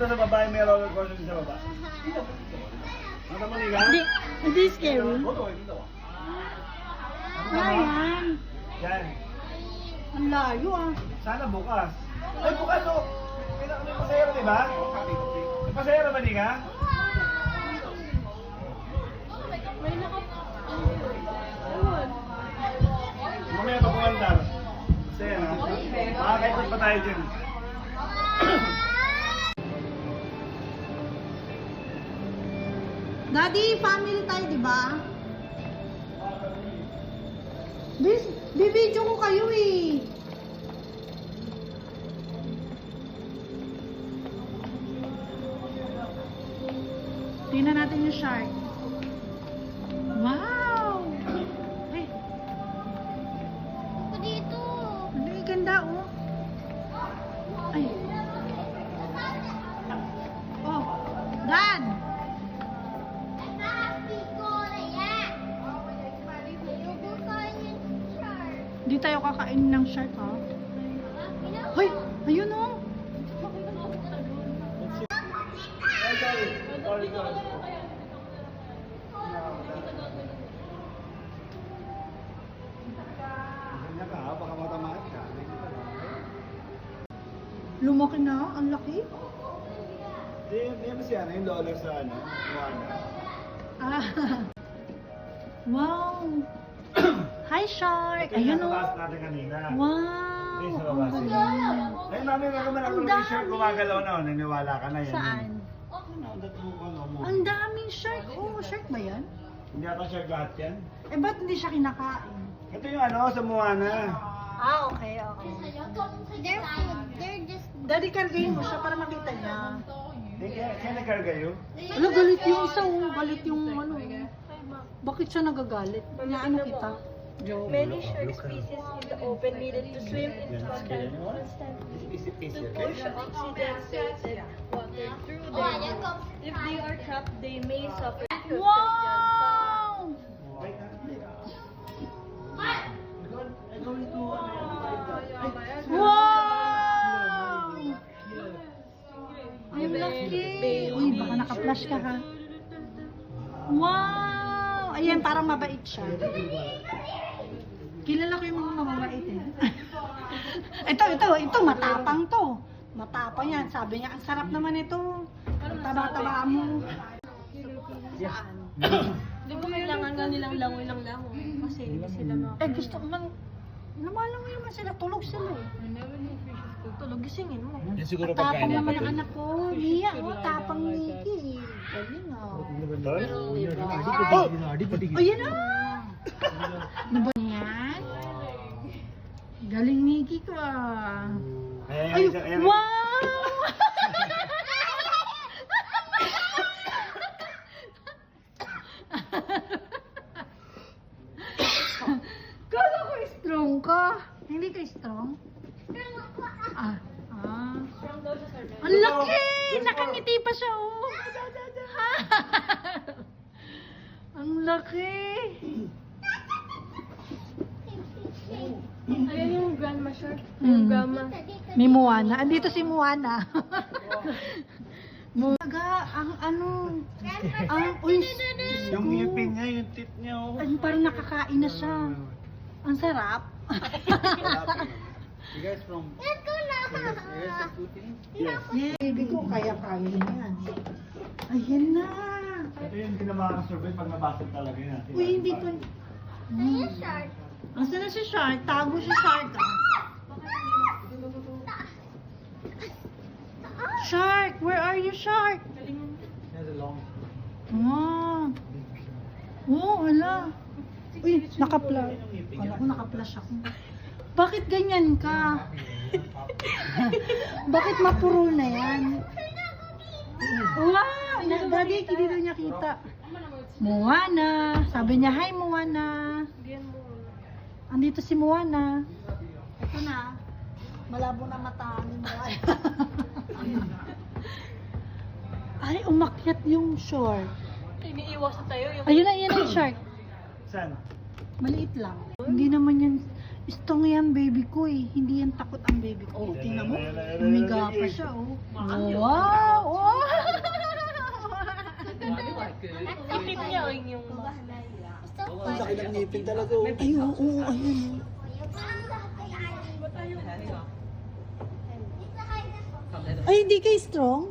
doon sa baba, may roller coaster din sa baba. Mata mo niga? Hindi scary. Ayan. Yan. Ang layo ah. Sana bukas. Ay, bukas o. May pasayero, di ba? May pasayero ba, Nika? Mamaya pa kumandar. Kasi yan, ha? Makakaikot pa tayo dyan. Daddy, family tayo, di ba? Bibidyo ko kayo eh. Tingnan natin yung shark. Wow! Ay, Ako dito. ano yung ganda oh. Ay. Oh, Dan! Happy ko na yan. Ayoko kain yung shark. Di tayo kakain ng shark ha. Hoy, ayun oh. Ay, sorry. Sorry, sorry. Ganyan ka, ha? Baka matamaan ka. Lumaki na, ang laki. Di ba siya yung lolo sa ano? Moana. Ah. Wow. Hi shark. Ito yung Ayun oh. nasa taas natin kanina. Wow. Ito yung sa Ang baba sila. galing. Ayun, mami, nakaman ako Ang ng shirt. dami. Gumagalaw na, oh. Naniwala ka na yan. Saan? Ano, datukan, oh. Ang daming shark. Oh, shark ba yan? Hindi ata shirt lahat yan. Eh, ba't hindi siya kinakain? Ito yung ano, sa Moana. Ah, okay, okay. They're food. They're just... Daddy, kargayin mo siya para makita niya. Kaya nagkarga yun? Ano, galit yung isa oh. Galit yung ano. Bakit siya nagagalit? Ano kita? Joke. Many shark species in the open needed to swim in contact constantly to push oxygen and water through Oh, their ayan ko. lungs. If they are trapped, they may suffer. Wow! Wait, Wow! Ang laki! Uy, baka naka-flash ka ha. Wow! Ayan, parang mabait siya. Kilala ko yung mga mababait eh. Ito, matapang to. Matapang yan. Sabi niya, ang sarap naman ito. Taba-taba mo. Di ba kailangan nga nilang langoy-langoy? Kasi hindi sila Eh, gusto man, lumalangoy naman sila. Tulog sila eh. tulog. Gisingin mo. Yan siguro Tapang naman ang anak ko. Mia, oh, tapang Nikki. Galing oh. Ayan na! Ano ba yan? Galing Nikki ko ah. Ay, wow! Kala ko strong ka. Hindi ka strong? Ah. Ah. Ang laki! Nakangiti pa siya oh. Ang laki! Ayan yung grandma shark. Mm. Grandma. May Moana. Andito si Moana. Maga, ang ano, ang Yung ngipin niya, yung tip niya, oh. parang nakakain na siya. Ang sarap. You guys from... Let's go now. You guys from Putin? Yes. Yeah, baby ko, kaya-kaya yan. Ayan na. Ito yung hindi na makakasurvive pag nabasag talaga yun. Uy, hindi pa. Ayan, shark. Asan na si Shark? Tago si Shark ah. Shark, where are you, Shark? Has a long... Ah. Oh, wala. Uy, naka-flash. Wala ko naka-flash ako. Bakit ganyan ka? Bakit mapurol na yan? Wow! Daddy, hindi daw niya kita. Moana. Sabi niya, hi Moana. Andito si Moana. Ito na. Malabo na mata ni Moana. Ay, umakyat yung shark. Iniiwasan tayo yung... Ayun na, yan ang shark. Saan? Maliit lang. Hindi naman yan. Istong yan, baby ko eh. Hindi yan takot ang baby ko. Oh, tingnan mo. Umiga pa siya, oh. Oh, wow! Ngipin talaga oh. Ay, oo, ayan. Ay, hindi kayo strong?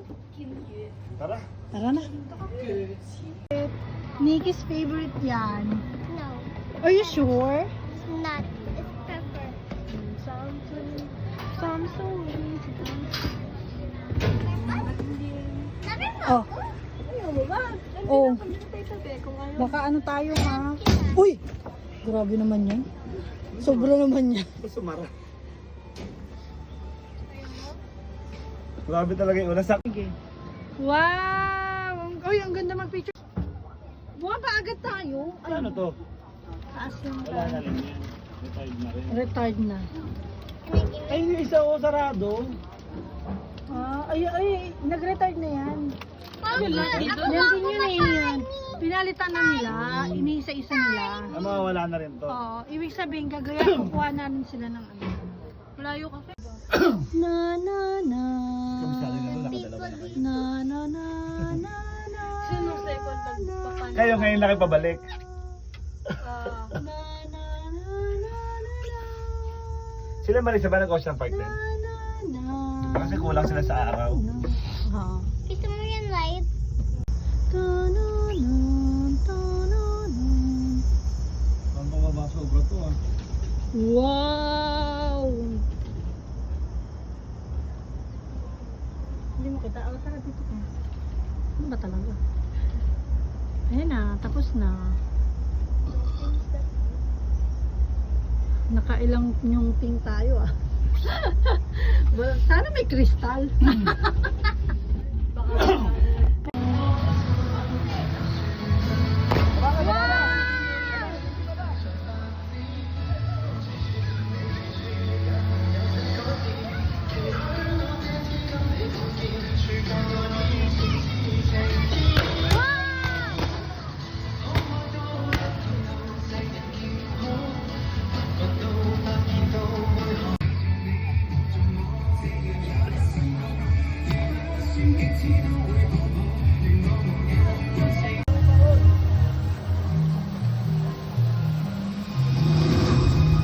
Tara. Tara na. Nikki's favorite yan. No, Are you sure? it's not. It's pepper. Sabi mo Oh. ako? Ayaw mo ba? Oh. Tabi kung ayaw. Baka ano tayo, ha? Uy! Grabe naman yan. Sobra naman yan. Sumara. Grabe talaga yung ulan. Sige. Wow! Uy, ang ganda mag-picture. Buwan pa agad tayo. Ay, Ano to? taas yung Wala na rin yan. Retired na rin. Retired na. Ay, yung isa ko sarado. Ay, nag-retired na yan. Papa, Yan din yun eh. Yan. Pinalitan na nila. Iniisa-isa nila. Ah, mawawala na rin to. Oo, ibig sabihin, gagaya, kukuha namin sila ng ano. Malayo kasi. Na na na. Kabisado na to, nakadalawa na kayo. Na na na na na. Sino second pagpapanik? Kayo ngayon lang kayo pabalik. Na na na na na. Sila Marisa ba nag-Ocean Park din? Na na. Kasi kulang sila sa araw. Ha. gusto mo yan live? Ta-na-na, ta-na-na. Ang bumaba sobra to ah. Wow! Hindi mo kita. Tara dito ka. Ano ba talaga? Ayan na, tapos na. Nakailang yung ping tayo ah. Sana may kristal.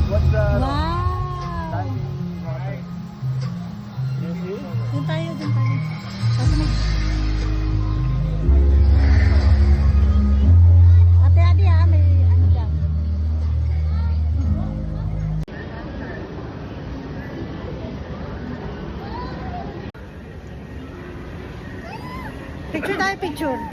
What's the Wow! standing water? You see? Doon tayo, doon tayo. Ate, may ano dyan. Picture tayo, picture.